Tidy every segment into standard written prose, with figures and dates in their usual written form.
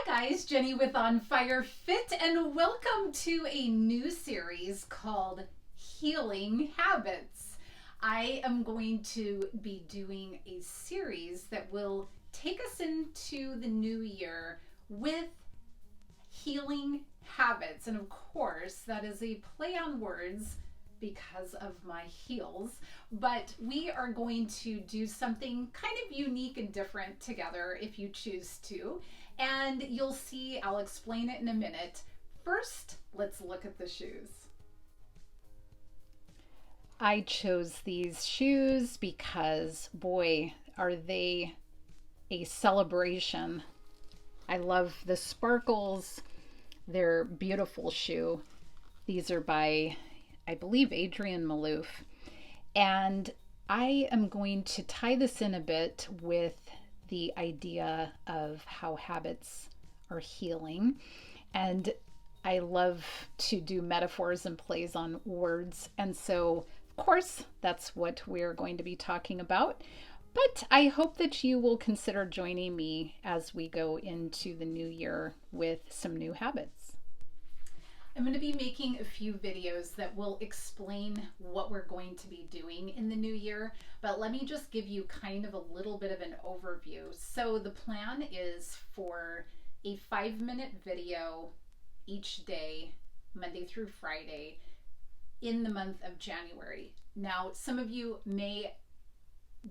Hi guys, Jenny with On Fire Fit, and welcome to a new series called Healing Habits. I am going to be doing a series that will take us into the new year with healing habits. And of course, that is a play on words because of my heels, but we are going to do something kind of unique and different together if you choose to. And you'll see, I'll explain it in a minute. First, let's look at the shoes. I chose these shoes because, boy, are they a celebration. I love the sparkles. They're beautiful shoe. These are by, I believe, Adrian Malouf. And I am going to tie this in a bit with the idea of how habits are healing. And I love to do metaphors and plays on words. And so, of course, that's what we're going to be talking about. But I hope that you will consider joining me as we go into the new year with some new habits. I'm going to be making a few videos that will explain what we're going to be doing in the new year, but let me just give you kind of a little bit of an overview. So the plan is for a 5-minute video each day, Monday through Friday, in the month of January. Now, some of you may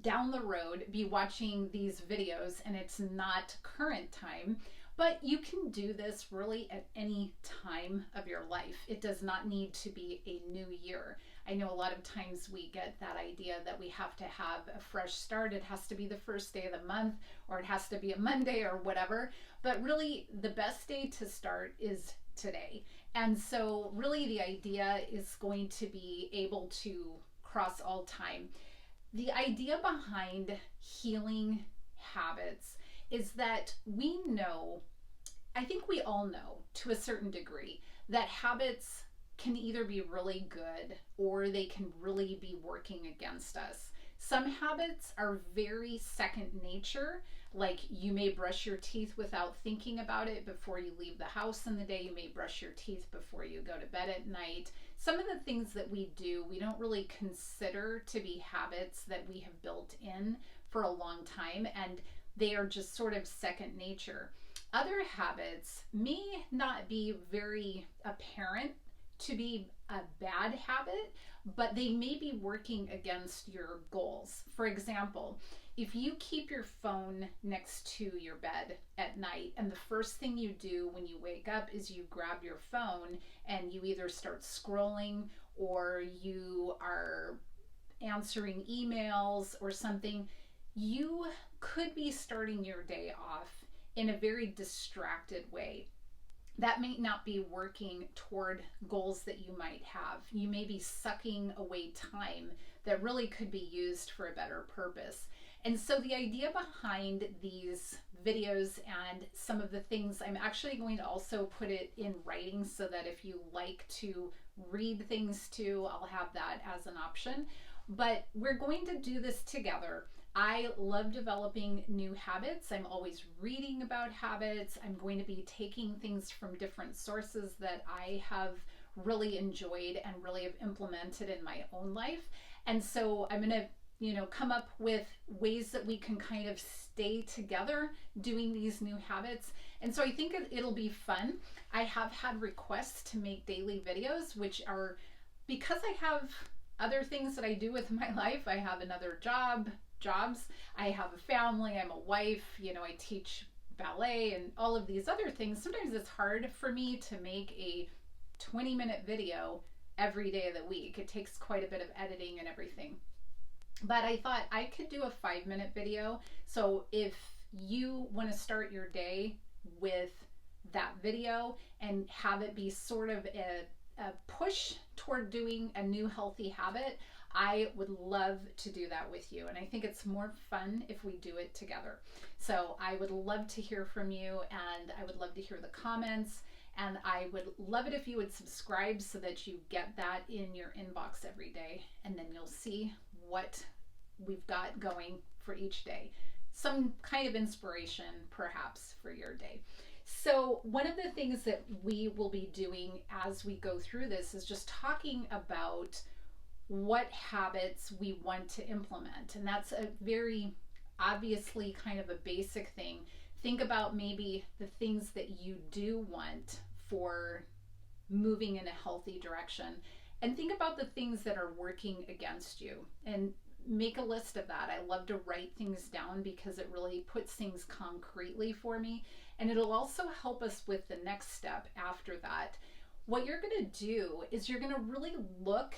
down the road be watching these videos and it's not current time, but you can do this really at any time of your life. It does not need to be a new year. I know a lot of times we get that idea that we have to have a fresh start. It has to be the first day of the month, or it has to be a Monday or whatever. But really, the best day to start is today. And so really the idea is going to be able to cross all time. The idea behind healing habits is that we know, I think we all know to a certain degree, that habits can either be really good or they can really be working against us. Some habits are very second nature, like you may brush your teeth without thinking about it before you leave the house in the day. You may brush your teeth before you go to bed at night. Some of the things that we do, we don't really consider to be habits that we have built in for a long time, and they are just sort of second nature. Other habits may not be very apparent to be a bad habit, but they may be working against your goals. For example, if you keep your phone next to your bed at night and the first thing you do when you wake up is you grab your phone and you either start scrolling or you are answering emails or something, you could be starting your day off in a very distracted way. That may not be working toward goals that you might have. You may be sucking away time that really could be used for a better purpose. And so the idea behind these videos and some of the things, I'm actually going to also put it in writing so that if you like to read things too, I'll have that as an option. But we're going to do this together. I love developing new habits. I'm always reading about habits. I'm going to be taking things from different sources that I have really enjoyed and really have implemented in my own life. And so I'm going to, come up with ways that we can kind of stay together doing these new habits. And so I think it'll be fun. I have had requests to make daily videos, which are because I have other things that I do with my life. I have another jobs, I have a family, I'm a wife, I teach ballet and all of these other things. Sometimes it's hard for me to make a 20-minute video every day of the week. It takes quite a bit of editing and everything. But I thought I could do a 5-minute video. So if you want to start your day with that video and have it be sort of a push toward doing a new healthy habit, I would love to do that with you. And I think it's more fun if we do it together. So I would love to hear from you, and I would love to hear the comments. And I would love it if you would subscribe so that you get that in your inbox every day. And then you'll see what we've got going for each day. Some kind of inspiration, perhaps, for your day. So, one of the things that we will be doing as we go through this is just talking about what habits we want to implement. And that's a very obviously kind of a basic thing. Think about maybe the things that you do want for moving in a healthy direction. And think about the things that are working against you and make a list of that. I love to write things down because it really puts things concretely for me. And it'll also help us with the next step after that. What you're going to do is you're going to really look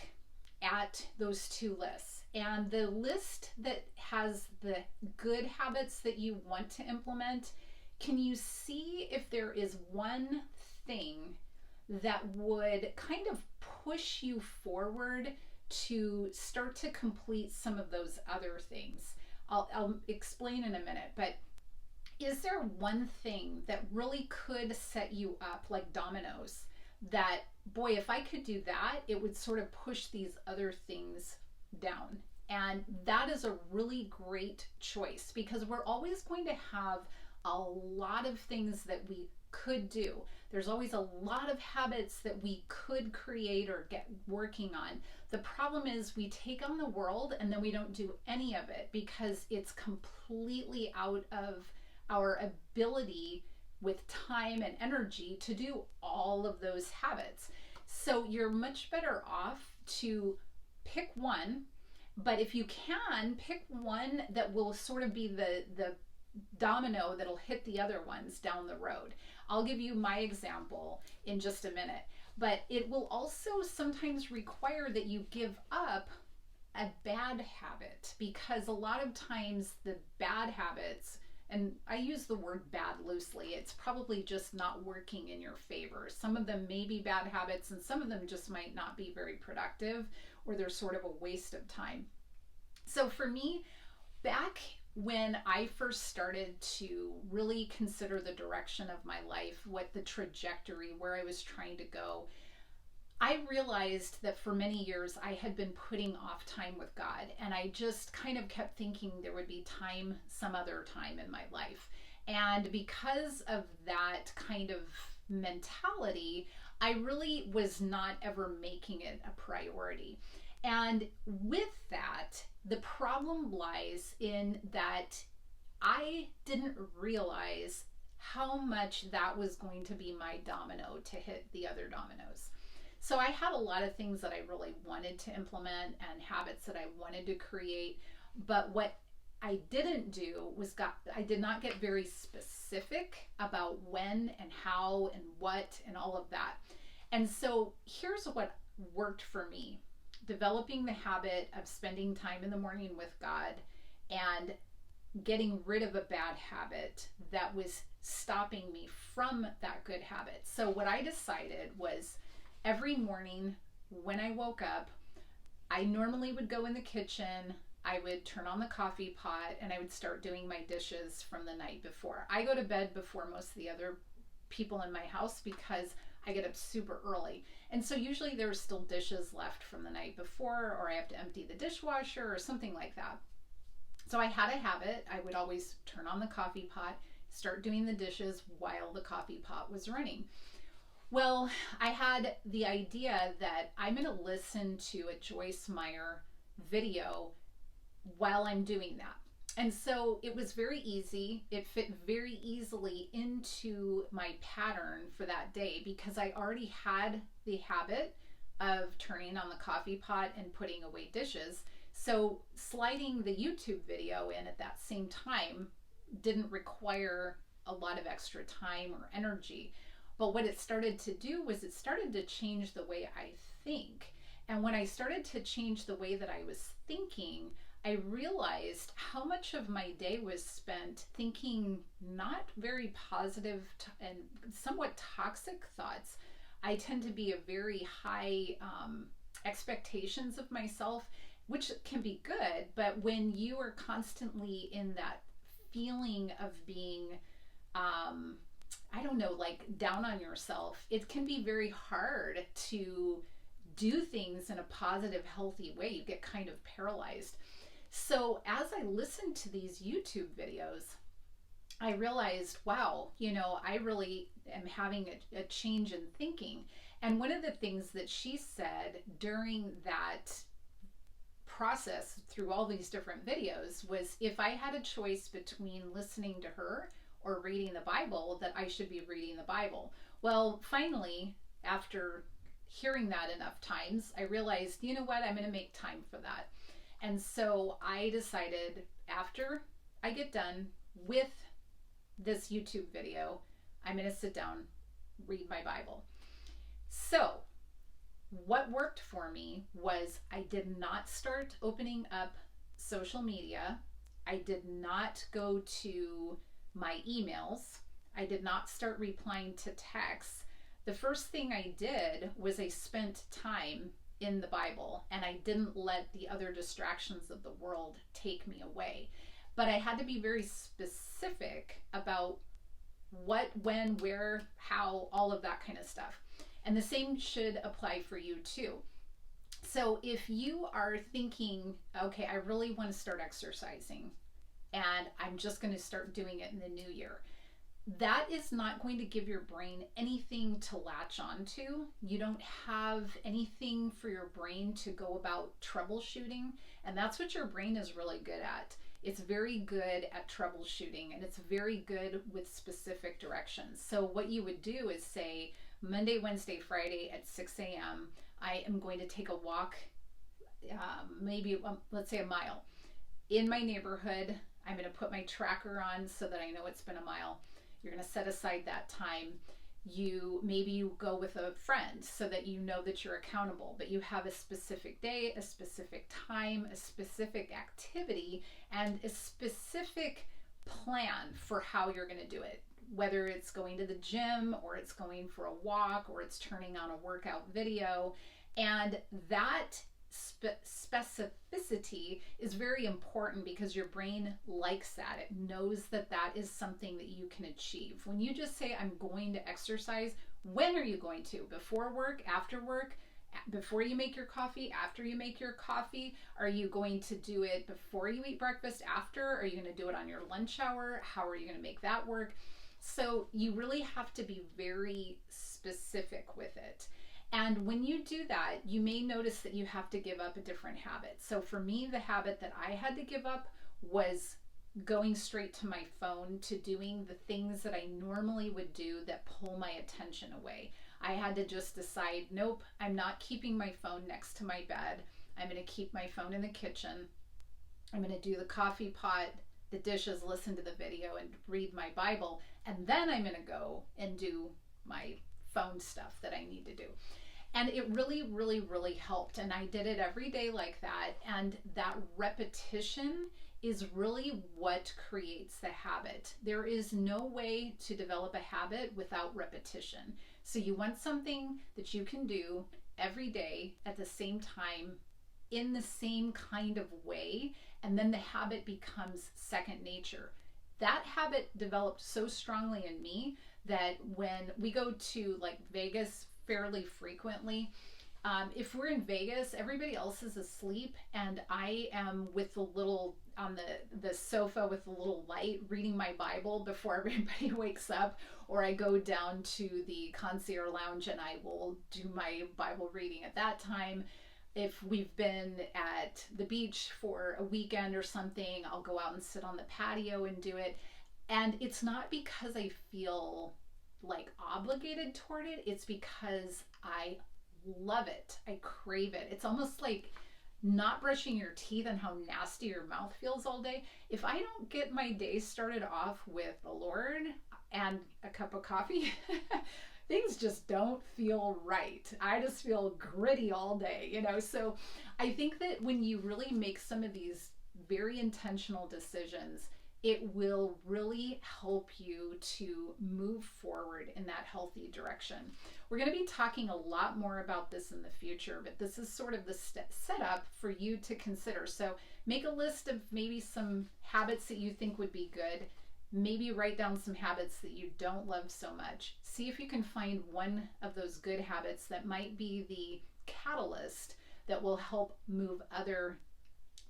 at those two lists. And the list that has the good habits that you want to implement, can you see if there is one thing that would kind of push you forward to start to complete some of those other things? I'll explain in a minute, but is there one thing that really could set you up like dominoes that, boy, if I could do that, it would sort of push these other things down? And that is a really great choice because we're always going to have a lot of things that we could do. There's always a lot of habits that we could create or get working on. The problem is we take on the world and then we don't do any of it because it's completely out of our ability with time and energy to do all of those habits. So you're much better off to pick one, but if you can, pick one that will sort of be the domino that'll hit the other ones down the road. I'll give you my example in just a minute, but it will also sometimes require that you give up a bad habit because a lot of times the bad habits, and I use the word bad loosely, it's probably just not working in your favor. Some of them may be bad habits and some of them just might not be very productive or they're sort of a waste of time. So for me, back when I first started to really consider the direction of my life, what the trajectory, where I was trying to go, I realized that for many years I had been putting off time with God, and I just kind of kept thinking there would be time some other time in my life. And because of that kind of mentality, I really was not ever making it a priority. And with that, the problem lies in that I didn't realize how much that was going to be my domino to hit the other dominoes. So I had a lot of things that I really wanted to implement and habits that I wanted to create, but what I didn't do was I did not get very specific about when and how and what and all of that. And so here's what worked for me. Developing the habit of spending time in the morning with God and getting rid of a bad habit that was stopping me from that good habit. So what I decided was every morning when I woke up, I normally would go in the kitchen, I would turn on the coffee pot, and I would start doing my dishes from the night before. I go to bed before most of the other people in my house because I get up super early. And so usually there's still dishes left from the night before, or I have to empty the dishwasher or something like that. So I had a habit. I would always turn on the coffee pot, start doing the dishes while the coffee pot was running. Well, I had the idea that I'm going to listen to a Joyce Meyer video while I'm doing that. And so it was very easy. It fit very easily into my pattern for that day because I already had the habit of turning on the coffee pot and putting away dishes. So sliding the YouTube video in at that same time didn't require a lot of extra time or energy. But what it started to do was it started to change the way I think. And when I started to change the way that I was thinking, I realized how much of my day was spent thinking not very positive and somewhat toxic thoughts. I tend to be a very high expectations of myself, which can be good, but when you are constantly in that feeling of being, I don't know, like down on yourself, it can be very hard to do things in a positive, healthy way. You get kind of paralyzed. So as I listened to these YouTube videos, I realized, wow, I really am having a change in thinking. And one of the things that she said during that process through all these different videos was, if I had a choice between listening to her or reading the Bible, that I should be reading the Bible. Well, finally, after hearing that enough times, I realized, you know what, I'm going to make time for that. And so I decided, after I get done with this YouTube video, I'm going to sit down, read my Bible. So what worked for me was, I did not start opening up social media. I did not go to my emails. I did not start replying to texts. The first thing I did was I spent time in the Bible, and I didn't let the other distractions of the world take me away. But I had to be very specific about what, when, where, how, all of that kind of stuff. And the same should apply for you too. So if you are thinking, okay, I really want to start exercising and I'm just going to start doing it in the new year, that is not going to give your brain anything to latch onto. You don't have anything for your brain to go about troubleshooting. And that's what your brain is really good at. It's very good at troubleshooting, and it's very good with specific directions. So what you would do is say, Monday, Wednesday, Friday at 6 a.m., I am going to take a walk, maybe let's say a mile in my neighborhood. I'm going to put my tracker on so that I know it's been a mile. You're going to set aside that time. Maybe you go with a friend so that you know that you're accountable, but you have a specific day, a specific time, a specific activity, and a specific plan for how you're going to do it. Whether it's going to the gym, or it's going for a walk, or it's turning on a workout video. And that specificity is very important, because your brain likes that. It knows that that is something that you can achieve. When you just say, I'm going to exercise, when are you going to? Before work, after work, before you make your coffee, after you make your coffee? Are you going to do it before you eat breakfast, after? Are you going to do it on your lunch hour? How are you going to make that work? So you really have to be very specific with it. And when you do that, you may notice that you have to give up a different habit. So for me, the habit that I had to give up was going straight to my phone, to doing the things that I normally would do that pull my attention away. I had to just decide, nope, I'm not keeping my phone next to my bed. I'm going to keep my phone in the kitchen. I'm going to do the coffee pot, the dishes, listen to the video, and read my Bible. And then I'm going to go and do my phone stuff that I need to do. And it really, really, really helped. And I did it every day like that. And that repetition is really what creates the habit. There is no way to develop a habit without repetition. So you want something that you can do every day at the same time, in the same kind of way, and then the habit becomes second nature. That habit developed so strongly in me that when we go to like Vegas fairly frequently, if we're in Vegas, everybody else is asleep, and I am with the little on the sofa with the little light, reading my Bible before everybody wakes up, or I go down to the concierge lounge and I will do my Bible reading at that time. If we've been at the beach for a weekend or something, I'll go out and sit on the patio and do it. And it's not because I feel like obligated toward it. It's because I love it. I crave it. It's almost like not brushing your teeth and how nasty your mouth feels all day. If I don't get my day started off with the Lord and a cup of coffee, things just don't feel right. I just feel gritty all day, So I think that when you really make some of these very intentional decisions, it will really help you to move forward in that healthy direction. We're going to be talking a lot more about this in the future, but this is sort of the setup for you to consider. So make a list of maybe some habits that you think would be good. Maybe write down some habits that you don't love so much. See if you can find one of those good habits that might be the catalyst that will help move other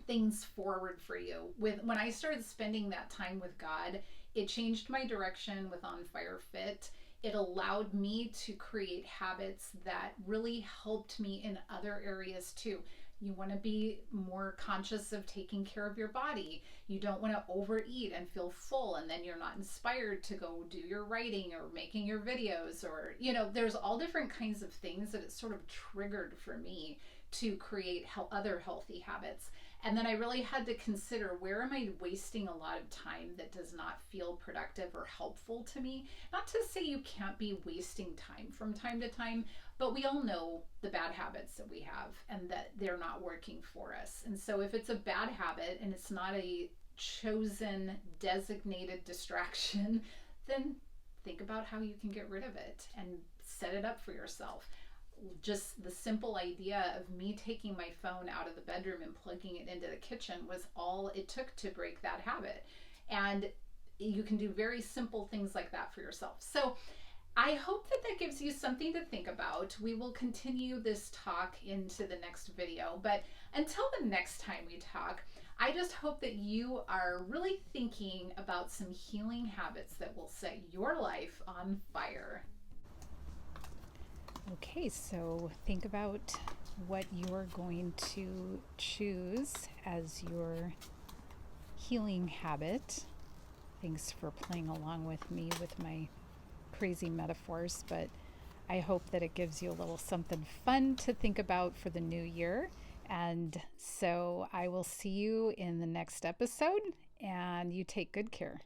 things forward for you. When I started spending that time with God, It changed my direction with On Fire Fit. It allowed me to create habits that really helped me in other areas too. You want to be more conscious of taking care of your body. You don't want to overeat and feel full, and then you're not inspired to go do your writing or making your videos, or, there's all different kinds of things that it sort of triggered for me to create other healthy habits. And then I really had to consider, where am I wasting a lot of time that does not feel productive or helpful to me? Not to say you can't be wasting time from time to time, but we all know the bad habits that we have and that they're not working for us. And so if it's a bad habit and it's not a chosen, designated distraction, then think about how you can get rid of it and set it up for yourself. Just the simple idea of me taking my phone out of the bedroom and plugging it into the kitchen was all it took to break that habit. And you can do very simple things like that for yourself. So I hope that gives you something to think about. We will continue this talk into the next video, but until the next time we talk, I just hope that you are really thinking about some healing habits that will set your life on fire. Okay, so think about what you're going to choose as your healing habit. Thanks for playing along with me with my crazy metaphors, but I hope that it gives you a little something fun to think about for the new year. And so I will see you in the next episode, and you take good care.